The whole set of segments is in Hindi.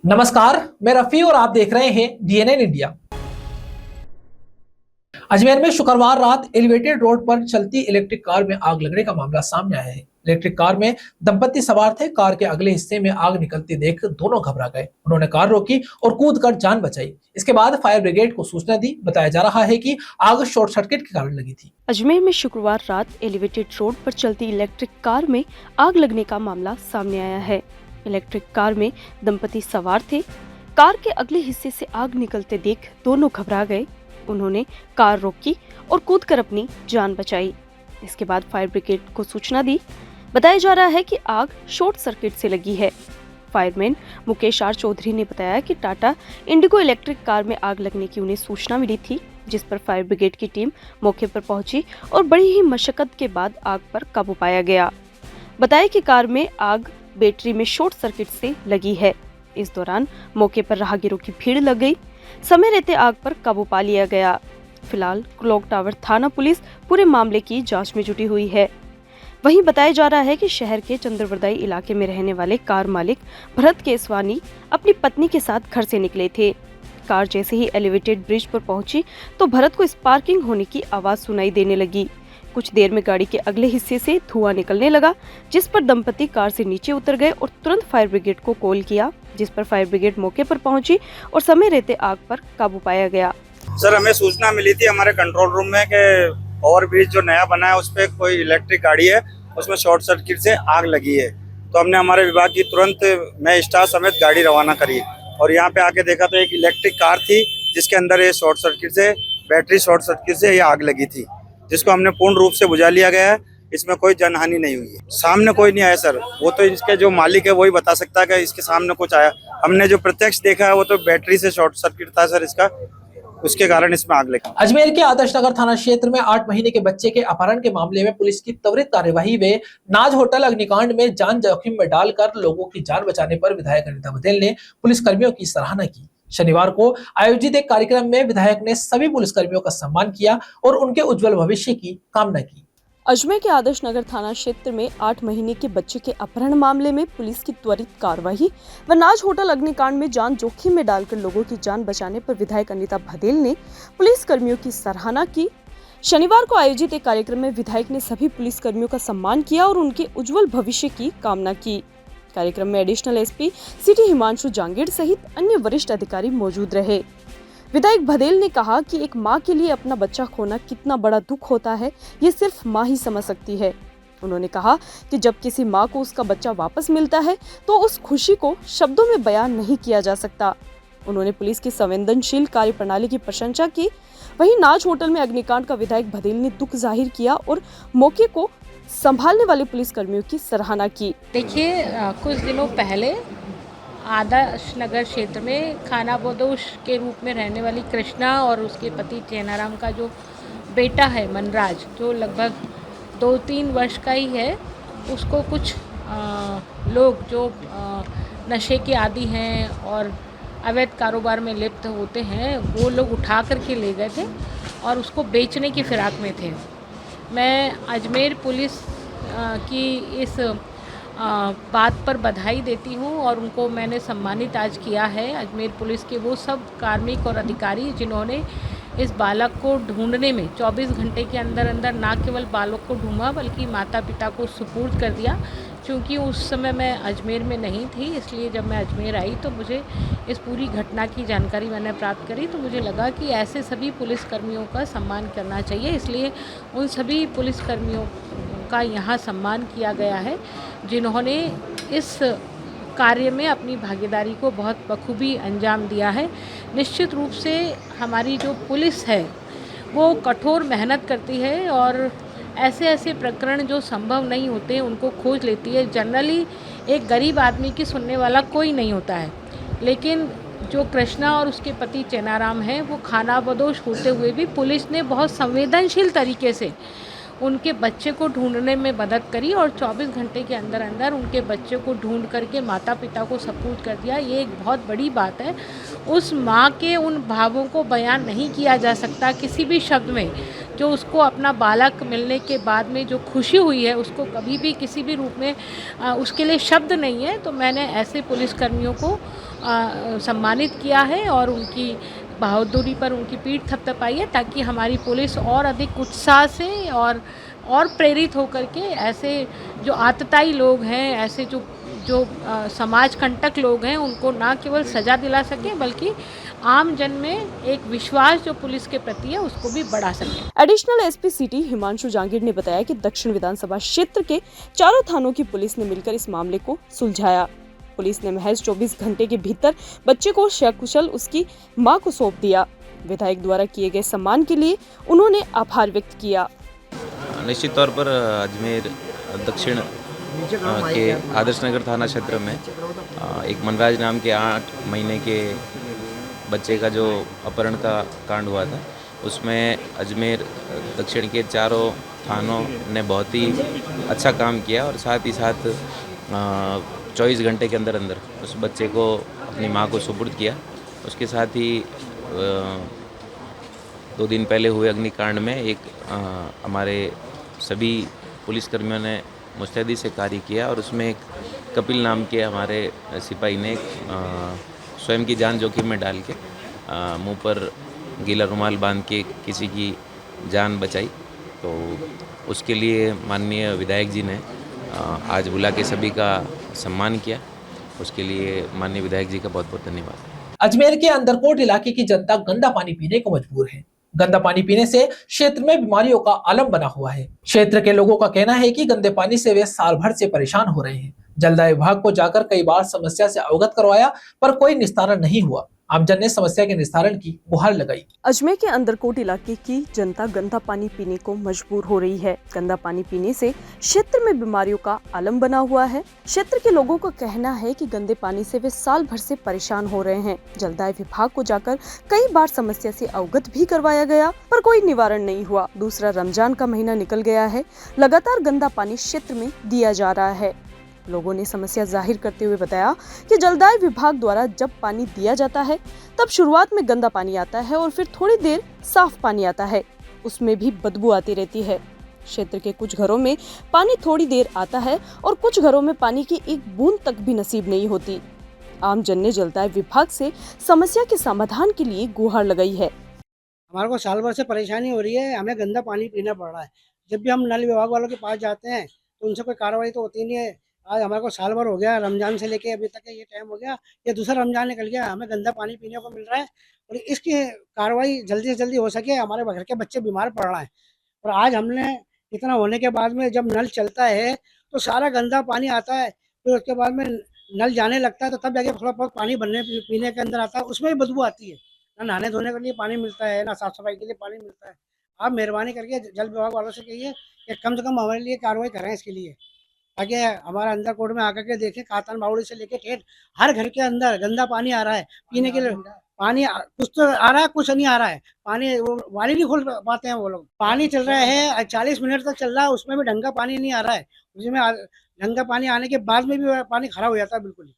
नमस्कार, मैं रफी और आप देख रहे हैं डीएनएन इंडिया। अजमेर में शुक्रवार रात एलिवेटेड रोड पर चलती इलेक्ट्रिक कार में आग लगने का मामला सामने आया है। इलेक्ट्रिक कार में दंपति सवार थे। कार के अगले हिस्से में आग निकलती देख दोनों घबरा गए। उन्होंने कार रोकी और कूदकर जान बचाई। इसके बाद फायर ब्रिगेड को सूचना दी। बताया जा रहा है कि आग शॉर्ट सर्किट के कारण लगी थी। अजमेर में शुक्रवार रात एलिवेटेड रोड पर चलती इलेक्ट्रिक कार में आग लगने का मामला सामने आया है। इलेक्ट्रिक कार में दंपति सवार थे। कार के अगले हिस्से से आग निकलते देख दोनों घबरा गए। उन्होंने कार रोकी और कूदकर अपनी जान बचाई। इसके बाद फायर ब्रिगेड को सूचना दी। बताया जा रहा है कि आग शॉर्ट सर्किट से लगी है। फायरमैन मुकेश आर चौधरी ने बताया कि टाटा इंडिगो इलेक्ट्रिक कार में आग लगने की उन्हें सूचना मिली थी, जिस पर फायर ब्रिगेड की टीम मौके पर पहुंची और बड़ी ही मशक्कत के बाद आग पर काबू पाया गया। बताया कि कार में आग बैटरी में शॉर्ट सर्किट से लगी है। इस दौरान मौके पर राहगीरों की भीड़ लग गई। समय रहते आग पर काबू पा लिया गया। फिलहाल क्लॉक टावर थाना पुलिस पूरे मामले की जांच में जुटी हुई है। वहीं बताया जा रहा है कि शहर के चंद्रवरदाई इलाके में रहने वाले कार मालिक भरत केसवानी अपनी पत्नी के साथ घर से निकले थे। कार जैसे ही एलिवेटेड ब्रिज पर पहुंची तो भरत को स्पार्किंग होने की आवाज सुनाई देने लगी। कुछ देर में गाड़ी के अगले हिस्से से धुआं निकलने लगा, जिस पर दंपति कार से नीचे उतर गए और तुरंत फायर ब्रिगेड को कॉल किया, जिस पर फायर ब्रिगेड मौके पर पहुंची और समय रहते आग पर काबू पाया गया। सर, हमें सूचना मिली थी हमारे कंट्रोल रूम में कि ओवरब्रिज जो नया बना है उस पर कोई इलेक्ट्रिक गाड़ी है, उसमें शॉर्ट सर्किट से आग लगी है। तो हमने हमारे विभाग की तुरंत मैं स्टाफ समेत गाड़ी रवाना करी और यहाँ पे आके देखा तो एक इलेक्ट्रिक कार थी जिसके अंदर ये शॉर्ट सर्किट से बैटरी शॉर्ट सर्किट से ये आग लगी थी, जिसको हमने पूर्ण रूप से बुझा लिया गया है। इसमें कोई जनहानि नहीं हुई है। सामने कोई नहीं आया सर, वो तो इसके जो मालिक है वही बता सकता है कि इसके सामने कुछ आया। हमने जो प्रत्यक्ष देखा है वो तो बैटरी से शॉर्ट सर्किट था सर इसका, उसके कारण इसमें आग लगी। अजमेर के आदर्श नगर थाना क्षेत्र में 8 महीने के बच्चे के अपहरण के मामले में पुलिस की त्वरित कार्यवाही व नाज होटल अग्निकांड में जान जोखिम में डालकर लोगों की जान बचाने पर विधायक अनिता बघेल ने पुलिस कर्मियों की सराहना की। शनिवार को आयोजित एक कार्यक्रम में विधायक ने सभी पुलिसकर्मियों का सम्मान किया और उनके उज्जवल भविष्य की कामना की। अजमेर के आदर्श नगर थाना क्षेत्र में 8 महीने के बच्चे के अपहरण मामले में पुलिस की त्वरित कार्रवाई व नाज होटल अग्निकांड में जान जोखिम में डालकर लोगों की जान बचाने पर विधायक अनिता बघेल ने पुलिस कर्मियों की सराहना की। शनिवार को आयोजित एक कार्यक्रम में विधायक ने सभी पुलिस कर्मियों का सम्मान किया और उनके उज्जवल भविष्य की कामना की। कार्यक्रम में additional SP city Himanshu Jangid सहित अन्य वरिष्ठ अधिकारी मौजूद रहे। विधायक बघेल ने कहा कि एक मां के लिए अपना बच्चा खोना कितना बड़ा दुख होता है, ये सिर्फ मां ही समझ सकती है। उन्होंने कहा कि जब किसी मां को उसका बच्चा वापस मिलता है तो उस खुशी को शब्दों में बयान नहीं किया जा सकता। उन्होंने पुलिस की संवेदनशील कार्य प्रणाली की प्रशंसा की। वहीं नाज होटल में अग्निकांड का विधायक बघेल ने दुख जाहिर किया और मौके को संभालने वाले पुलिस कर्मियों की सराहना की। देखिए, कुछ दिनों पहले आदर्श नगर क्षेत्र में खानाबदोश के रूप में रहने वाली कृष्णा और उसके पति चेनाराम का जो बेटा है मनराज, जो लगभग 2-3 वर्ष का ही है, उसको कुछ लोग जो नशे के आदी हैं और अवैध कारोबार में लिप्त होते हैं, वो लोग उठा करके ले गए थे और उसको बेचने की फिराक में थे। मैं अजमेर पुलिस की इस बात पर बधाई देती हूँ और उनको मैंने सम्मानित आज किया है। अजमेर पुलिस के वो सब कार्मिक और अधिकारी जिन्होंने इस बालक को ढूंढने में 24 घंटे के अंदर अंदर ना केवल बालक को ढूंढा बल्कि माता पिता को सुपुर्द कर दिया। क्योंकि उस समय मैं अजमेर में नहीं थी, इसलिए जब मैं अजमेर आई तो मुझे इस पूरी घटना की जानकारी मैंने प्राप्त करी, तो मुझे लगा कि ऐसे सभी पुलिसकर्मियों का सम्मान करना चाहिए। इसलिए उन सभी पुलिसकर्मियों का यहाँ सम्मान किया गया है जिन्होंने इस कार्य में अपनी भागीदारी को बहुत बखूबी अंजाम दिया है। निश्चित रूप से हमारी जो पुलिस है वो कठोर मेहनत करती है और ऐसे ऐसे प्रकरण जो संभव नहीं होते उनको खोज लेती है। जनरली एक गरीब आदमी की सुनने वाला कोई नहीं होता है, लेकिन जो कृष्णा और उसके पति चेनाराम हैं वो खानाबदोश होते हुए भी पुलिस ने बहुत संवेदनशील तरीके से उनके बच्चे को ढूंढने में मदद करी और 24 घंटे के अंदर अंदर उनके बच्चे को ढूंढ करके माता पिता को सपुर्द कर दिया। ये एक बहुत बड़ी बात है उस माँ के उन भावों को बयान नहीं किया जा सकता किसी भी शब्द में। जो उसको अपना बालक मिलने के बाद में जो खुशी हुई है, उसको कभी भी किसी भी रूप में उसके लिए शब्द नहीं है। तो मैंने ऐसे पुलिसकर्मियों को सम्मानित किया है और उनकी बहादुरी पर उनकी पीठ थपथपाई है, ताकि हमारी पुलिस और अधिक उत्साह से और प्रेरित होकर के ऐसे जो आतताई लोग हैं, ऐसे जो जो समाज कंटक लोग हैं, उनको ना केवल सज़ा दिला सकें बल्कि आम जन में एक विश्वास जो पुलिस के प्रति है उसको भी बढ़ा सकें। Additional SP city Himanshu Jangir ने बताया कि दक्षिण विधानसभा क्षेत्र के चारों थानों की पुलिस ने मिलकर इस मामले को सुलझाया। पुलिस ने महज 24 घंटे के भीतर बच्चे को सकुशल उसकी मां को सौंप दिया। विधायक द्वारा किए गए सम्मान के लिए उन्होंने आभार व्यक्त किया। निश्चित तौर पर अजमेर दक्षिण के आदर्श नगर थाना क्षेत्र में एक मनराज नाम के 8 महीने के बच्चे का जो अपहरण का कांड हुआ था, उसमें अजमेर दक्षिण के चारों थानों ने बहुत ही अच्छा काम किया और साथ ही साथ 24 घंटे के अंदर अंदर उस बच्चे को अपनी मां को सुपुर्द किया। उसके साथ ही 2 दिन पहले हुए अग्निकांड में एक हमारे सभी पुलिसकर्मियों ने मुस्तैदी से कार्य किया और उसमें एक कपिल नाम के हमारे सिपाही ने स्वयं की जान जोखिम में डाल के मुंह पर गीला रुमाल बांध के किसी की जान बचाई। तो उसके लिए माननीय विधायक जी ने आज बुला के सभी का सम्मान किया। उसके लिए माननीय विधायक जी का बहुत बहुत धन्यवाद। अजमेर के अंदरकोट इलाके की जनता गंदा पानी पीने को मजबूर है। गंदा पानी पीने से क्षेत्र में बीमारियों का आलम बना हुआ है। क्षेत्र के लोगों का कहना है कि गंदे पानी से वे साल भर से परेशान हो रहे हैं। जलदाय विभाग को जाकर कई बार समस्या से अवगत करवाया पर कोई निस्तारण नहीं हुआ। आमजन ने समस्या के निस्तारण की गुहार लगाई। अजमेर के अंदरकोट इलाके की जनता गंदा पानी पीने को मजबूर हो रही है। गंदा पानी पीने से क्षेत्र में बीमारियों का आलम बना हुआ है। क्षेत्र के लोगों का कहना है कि गंदे पानी से वे साल भर से परेशान हो रहे हैं। जलदाय विभाग को जाकर कई बार समस्या से अवगत भी करवाया गया पर कोई निवारण नहीं हुआ। दूसरा रमजान का महीना निकल गया है, लगातार गंदा पानी क्षेत्र में दिया जा रहा है। लोगों ने समस्या जाहिर करते हुए बताया कि जलदाय विभाग द्वारा जब पानी दिया जाता है तब शुरुआत में गंदा पानी आता है और फिर थोड़ी देर साफ पानी आता है, उसमें भी बदबू आती रहती है। क्षेत्र के कुछ घरों में पानी थोड़ी देर आता है और कुछ घरों में पानी की एक बूंद तक भी नसीब नहीं होती। आमजन ने जलदाय विभाग से समस्या के समाधान के लिए गुहार लगाई है। हमारे को साल भर से परेशानी हो रही है, हमें गंदा पानी पीना पड़ रहा है। जब भी हम नल विभाग वालों के पास जाते हैं तो उनसे कोई कार्रवाई तो होती नहीं है। आज हमारे को साल भर हो गया, रमजान से लेके अभी तक ये टाइम हो गया, ये दूसरा रमजान निकल गया, हमें गंदा पानी पीने को मिल रहा है और इसकी कार्रवाई जल्दी से जल्दी हो सके। हमारे घर के बच्चे बीमार पड़ रहे हैं और आज हमने इतना होने के बाद में जब नल चलता है तो सारा गंदा पानी आता है, फिर उसके बाद में नल जाने लगता है तो तब जाके थोड़ा बहुत पानी बनने पीने के अंदर आता है, उसमें भी बदबू आती है। ना नहाने धोने के लिए पानी मिलता है, ना साफ सफाई के लिए पानी मिलता है। आप मेहरबानी करके जल विभाग वालों से कहिए कि कम से कम हमारे लिए कार्रवाई करें इसके लिए, ताकि हमारा अंदरकोट में आकर के देखें कातन बावड़ी से लेके ठेठ हर घर के अंदर गंदा पानी आ रहा है पीने के लिए। पानी कुछ तो आ रहा है, कुछ नहीं आ रहा है। पानी वो वाली नहीं खोल पाते हैं वो लोग। पानी चल रहा है 40 मिनट तक चल रहा है, उसमें भी ढंग का पानी नहीं आ रहा है। उसमें ढंग का पानी आने के बाद में भी पानी खराब हो जाता है, बिल्कुल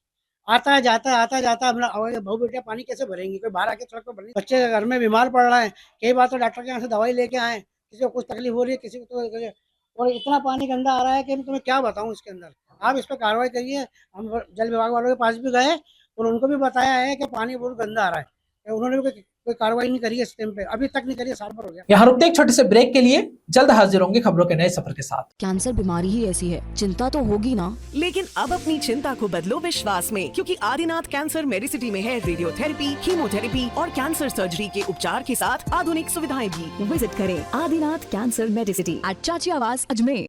आता है जाता है। हम लोग बहु बेटा पानी कैसे भरेंगे, कोई बाहर आके सड़क पर भरेंगे। बच्चे घर में बीमार पड़ रहे हैं, कई बार तो डॉक्टर के यहाँ से दवाई लेके आए, किसी को कुछ तकलीफ हो रही है, किसी को तो, और इतना पानी गंदा आ रहा है कि मैं तुम्हें क्या बताऊं इसके अंदर। आप इस पर कार्रवाई करिए। हम जल विभाग वालों के पास भी गए और उनको भी बताया है कि पानी बहुत गंदा आ रहा है, उन्होंने भी कोई कार्रवाई नहीं करी है इस टाइम पे, अभी तक नहीं करी है, साल भर हो गया। यहाँ रुकते एक छोटे से ब्रेक के लिए, जल्द हाजिर होंगे खबरों के नए सफर के साथ। कैंसर बीमारी ही ऐसी है, चिंता तो होगी ना। लेकिन अब अपनी चिंता को बदलो विश्वास में, क्योंकि आदिनाथ कैंसर मेडिसिटी में है रेडियोथेरेपी, कीमोथेरेपी और कैंसर सर्जरी के उपचार के साथ आधुनिक सुविधाएं भी। विजिट करें आदिनाथ कैंसर मेडिसिटी एट चाची आवास Ajmer.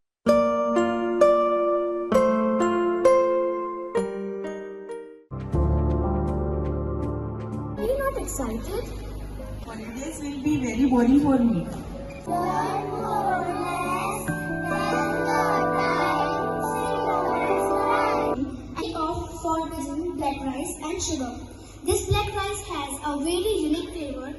Excited? Holidays will be very boring for me. Learn more, less than the time. I opt for using black rice and sugar. This black rice has a very unique flavor.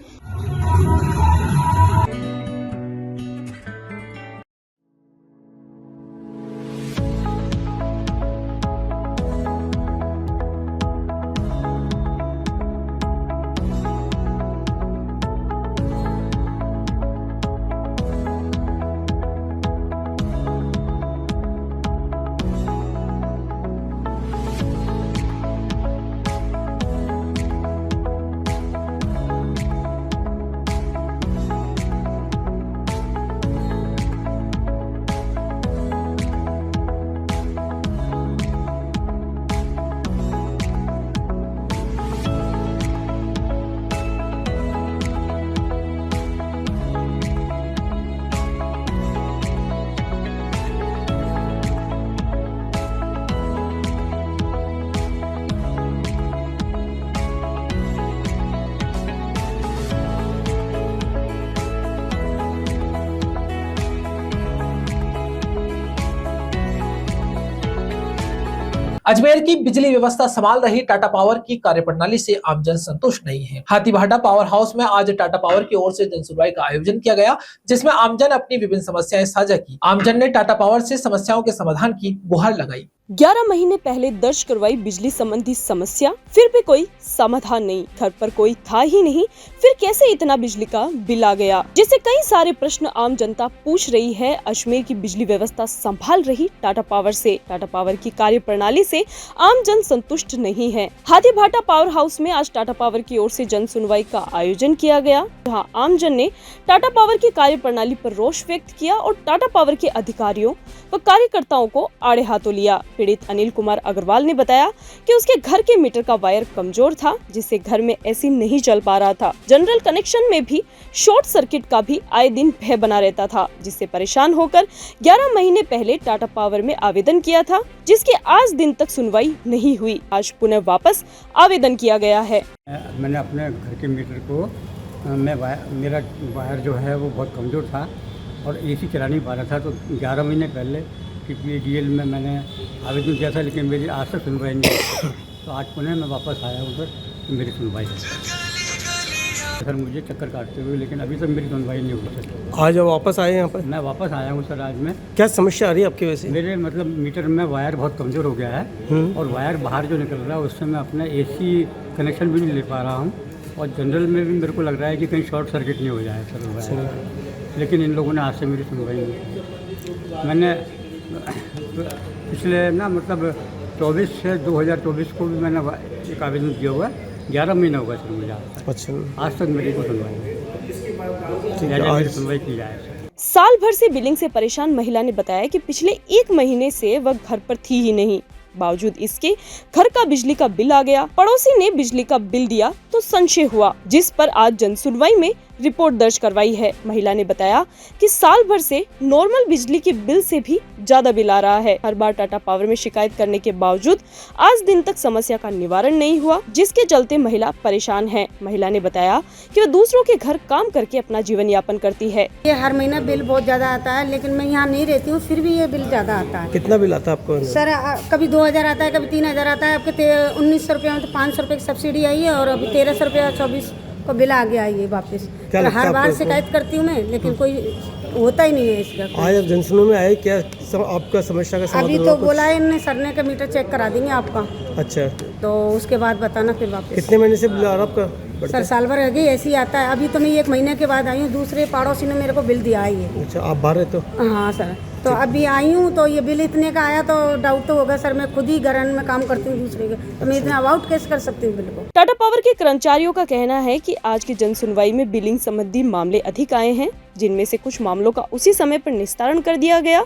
Ajmer की बिजली व्यवस्था संभाल रही टाटा पावर की कार्यप्रणाली से आमजन संतुष्ट नहीं है। हाथीभाटा पावर हाउस में आज टाटा पावर की ओर से जनसुनवाई का आयोजन किया गया, जिसमें आमजन अपनी विभिन्न समस्याएं साझा की। आमजन ने टाटा पावर से समस्याओं के समाधान की गुहार लगाई। 11 महीने पहले दर्ज करवाई बिजली संबंधी समस्या, फिर भी कोई समाधान नहीं। घर पर कोई था ही नहीं, फिर कैसे इतना बिजली का बिल आ गया, जिससे कई सारे प्रश्न आम जनता पूछ रही है। अजमेर की बिजली व्यवस्था संभाल रही टाटा पावर से, टाटा पावर की कार्यप्रणाली से आम जन संतुष्ट नहीं है। हाथीभाटा पावर हाउस में आज टाटा पावर की ओर से जन सुनवाई का आयोजन किया गया, जहाँ आम जन ने टाटा पावर की कार्यप्रणाली पर रोष व्यक्त किया और टाटा पावर के अधिकारियों व कार्यकर्ताओं को आड़े हाथों लिया। पीड़ित अनिल कुमार अग्रवाल ने बताया कि उसके घर के मीटर का वायर कमजोर था, जिससे घर में एसी नहीं चल पा रहा था। जनरल कनेक्शन में भी शॉर्ट सर्किट का भी आए दिन भय बना रहता था, जिससे परेशान होकर 11 महीने पहले टाटा पावर में आवेदन किया था, जिसके आज दिन तक सुनवाई नहीं हुई। आज पुनः वापस आवेदन किया गया है। मैंने अपने घर के मीटर को मेरा वायर जो है वो बहुत कमज़ोर था और एसी चला नहीं पा रहा था, तो 11 महीने पहले PPADL में मैंने आवेदन किया था, लेकिन मेरी आज तक सुनवाई नहीं हुई। तो आज पुनः मैं वापस आया हूँ तो मेरी सुनवाई है सर। मुझे चक्कर काटते हुए, लेकिन अभी तक मेरी सुनवाई नहीं हुई सर। आज वापस आए यहाँ पर? मैं वापस आया हूँ सर। आज में क्या समस्या आ रही है आपकी वजह से? मेरे मतलब मीटर में वायर बहुत कमज़ोर हो गया है और वायर बाहर जो निकल रहा है उससे मैं अपना AC कनेक्शन भी नहीं ले पा रहा हूँ, और जनरल में भी मेरे को लग रहा है कि कहीं शॉर्ट सर्किट नहीं हो जाए सर वायर। लेकिन इन लोगों ने आज से मेरी सुनवाई नहीं की। मैंने पिछले मतलब 24 से 2024 को भी मैंने एक आवेदन किया हुआ है। 11 महीना होगा सर मुझे अच्छा, आज तक मेरी को सुनवाई नहीं, सुनवाई की जाए। साल भर से बिलिंग से परेशान महिला ने बताया कि पिछले 1 महीने से वह घर पर थी ही नहीं, बावजूद इसके घर का बिजली का बिल आ गया। पड़ोसी ने बिजली का बिल दिया तो संशय हुआ, जिस पर आज जन सुनवाई में रिपोर्ट दर्ज करवाई है। महिला ने बताया कि साल भर से नॉर्मल बिजली के बिल से भी ज्यादा बिल आ रहा है। हर बार टाटा पावर में शिकायत करने के बावजूद आज दिन तक समस्या का निवारण नहीं हुआ, जिसके चलते महिला परेशान है। महिला ने बताया कि वह दूसरों के घर काम करके अपना जीवन यापन करती है। ये हर महीना बिल बहुत ज्यादा आता है, लेकिन मैं यहाँ नहीं रहती हूँ, फिर भी ये बिल ज्यादा आता है। कितना बिल आता है आपको? सर कभी 2000 आता है, कभी 3000 आता है। आपके 1900 रुपये में तो 500 रुपये की सब्सिडी आई है, और अभी 1300 रुपये 24 को बिल आ गया ये वापस। तो हर बार शिकायत करती हूँ मैं, लेकिन कोई होता ही नहीं है इसका। आज आप जनसुनवाई में आए, क्या आपका समस्या का समाधान? अभी तो बोला है इन्होंने, सर ने का मीटर चेक करा देंगे आपका। अच्छा, तो उसके बाद बताना फिर वापस। कितने महीने से बिल आ रहा आपका? सर साल भर आगे ऐसे ही आता है। अभी तो मैं 1 महीने के बाद आई हूँ, दूसरे पड़ोसी ने मेरे को बिल दिया है ये। अच्छा, आप बाहर रहते हो? हाँ सर, तो अभी आई हूँ तो ये बिल इतने का आया, तो डाउट तो होगा सर। मैं खुद ही घर में काम करती हूँ दूसरे के, तो मैं इतना अबाउट कैसे कर सकती हूँ बिल को। टाटा पावर के कर्मचारियों का कहना है कि आज की जन सुनवाई में बिलिंग संबंधी मामले अधिक आए हैं, जिनमें से कुछ मामलों का उसी समय पर निस्तारण कर दिया गया।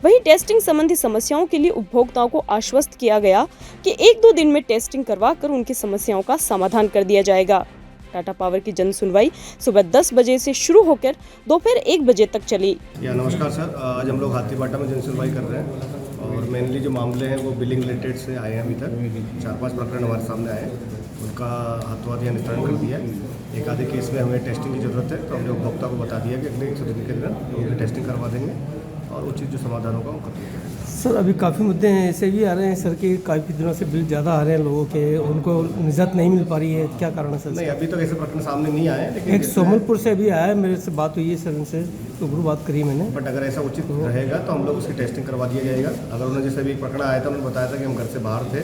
वहीं टेस्टिंग संबंधी समस्याओं के लिए उपभोक्ताओं को आश्वस्त किया गया कि 1-2 दिन में टेस्टिंग करवाकर उनकी समस्याओं का समाधान कर दिया जाएगा। टाटा पावर की जन सुनवाई सुबह 10 बजे से शुरू होकर दोपहर 1 बजे तक चली। नमस्कार सर, आज हम लोग हाथीभाटा में जन सुनवाई कर रहे हैं, और मेनली जो मामले हैं वो बिलिंग रिलेटेड से आए हैं। अभी तक 4-5 प्रकरण हमारे सामने आए हैं, उनका हाथों या निस्तारण कर दिया है। एक आधे केस में हमें टेस्टिंग की ज़रूरत है, तो हमने उपभोक्ता को बता दिया कि अगले 100 दिन के अंदर उनकी टेस्टिंग करवा देंगे और उचित जो समाधान होगा वो कर देंगे। सर अभी काफ़ी मुद्दे हैं ऐसे भी आ रहे हैं सर कि काफ़ी दिनों से बिल ज़्यादा आ रहे हैं लोगों के, उनको निजात नहीं मिल पा रही है, क्या कारण है सर? नहीं, अभी तक ऐसे प्रकरण सामने नहीं आए, लेकिन एक सोमलपुर से अभी आया है, मेरे से बात हुई है सर, उनसे रूबरू बात करी मैंने। बट अगर ऐसा उचित रहेगा तो हम लोग उसकी टेस्टिंग करवा दिया जाएगा। अगर उन्होंने जैसे अभी एक प्रकरण आया था, उन्होंने बताया था कि हम घर से बाहर थे,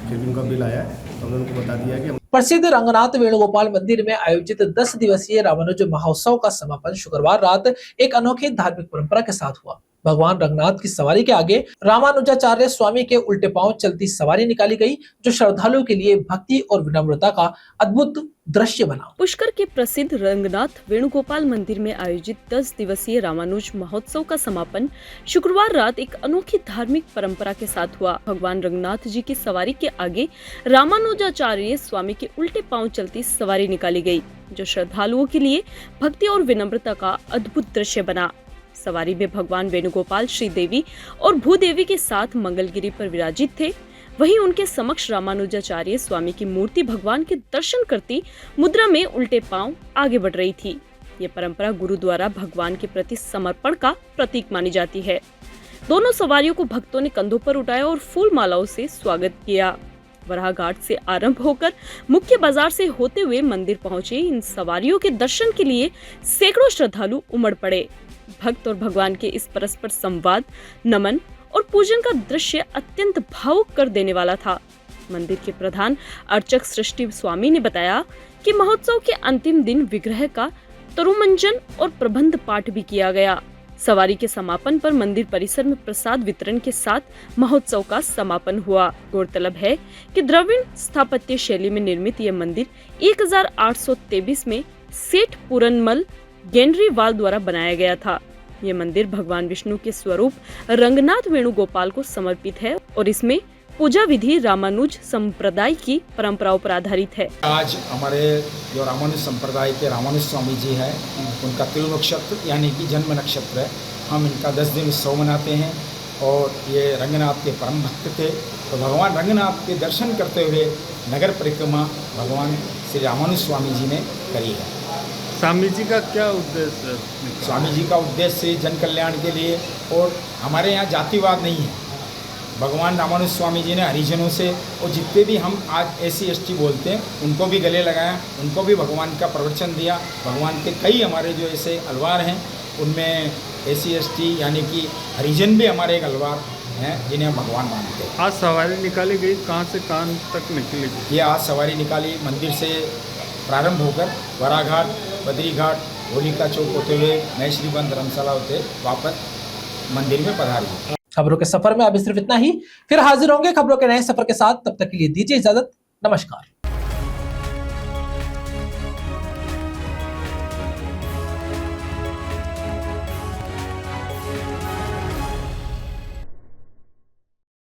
फिर भी उनका बिल आया है, तो हमने उनको बता दिया कि प्रसिद्ध रंगनाथ वेणुगोपाल मंदिर में आयोजित 10 दिवसीय रामानुज महोत्सव का समापन शुक्रवार रात एक अनोखी धार्मिक परंपरा के साथ हुआ। भगवान रंगनाथ की सवारी के आगे रामानुजाचार्य स्वामी के उल्टे पांव चलती सवारी निकाली गई, जो श्रद्धालुओं के लिए भक्ति और विनम्रता का अद्भुत दृश्य बना। पुष्कर के प्रसिद्ध रंगनाथ वेणुगोपाल मंदिर में आयोजित 10 दिवसीय रामानुज महोत्सव का समापन शुक्रवार रात एक अनोखी धार्मिक परंपरा के साथ हुआ। भगवान रंगनाथ जी की सवारी के आगे रामानुजाचार्य स्वामी के उल्टे पांव चलती सवारी निकाली गई, जो श्रद्धालुओं के लिए भक्ति और विनम्रता का अद्भुत दृश्य बना। सवारी में भगवान वेणुगोपाल श्रीदेवी और भूदेवी के साथ मंगलगिरी पर विराजित थे। वहीं उनके समक्ष रामानुजाचार्य स्वामी की मूर्ति भगवान के दर्शन करती मुद्रा में उल्टे पांव आगे बढ़ रही थी। ये परंपरा गुरु द्वारा भगवान के प्रति समर्पण का प्रतीक मानी जाती है। दोनों सवारियों को भक्तों ने कंधों पर उठाया और फूल मालाओं से स्वागत किया। वराह घाट से आरंभ होकर मुख्य बाजार से होते हुए मंदिर पहुंचे इन सवारियों के दर्शन के लिए सैकड़ों श्रद्धालु उमड़ पड़े। भक्त और भगवान के इस परस्पर संवाद, नमन और पूजन का दृश्य अत्यंत भावुक कर देने वाला था। मंदिर के प्रधान अर्चक सृष्टि स्वामी ने बताया कि महोत्सव के अंतिम दिन विग्रह का तरुमंजन और प्रबंध पाठ भी किया गया। सवारी के समापन पर मंदिर परिसर में प्रसाद वितरण के साथ महोत्सव का समापन हुआ। गौरतलब है कि द्रविड़ स्थापत्य शैली में निर्मित यह मंदिर 1823 में सेठ पूरनमल गेंडरीवाल द्वारा बनाया गया था। यह मंदिर भगवान विष्णु के स्वरूप रंगनाथ वेणुगोपाल को समर्पित है और इसमें पूजा विधि रामानुज संप्रदाय की परंपराओं पर आधारित है। आज हमारे जो रामानुज संप्रदाय के रामानुज स्वामी जी हैं, उनका तिल नक्षत्र यानी कि जन्म नक्षत्र है। हम इनका 10 दिन उत्सव मनाते हैं और ये रंगनाथ के परम भक्त थे, तो भगवान रंगनाथ के दर्शन करते हुए नगर परिक्रमा भगवान श्री रामानुज स्वामी जी ने करी है। स्वामी जी का क्या उद्देश्य है? स्वामी जी का उद्देश्य जन कल्याण के लिए, और हमारे यहाँ जातिवाद नहीं है। भगवान रामानुज स्वामी जी ने हरिजनों से और जितने भी हम आज SC ST बोलते हैं उनको भी गले लगाया, उनको भी भगवान का प्रवचन दिया। भगवान के कई हमारे जो ऐसे अलवार हैं उनमें SC ST यानी कि हरिजन भी हमारे एक अलवार हैं जिन्हें हम भगवान मानते हैं। आज सवारी निकाली गई, कहाँ से कहाँ तक निकली गई? ये आज सवारी निकाली मंदिर से प्रारंभ होकर वराह घाट, बद्री घाट, होलिका चौक होते हुए महेश्वरीवन धर्मशाला होते वापस मंदिर में पधारी। खबरों के सफर में अभी सिर्फ इतना ही, फिर हाजिर होंगे खबरों के नए सफर के साथ। तब तक के लिए दीजिए इजाजत। नमस्कार।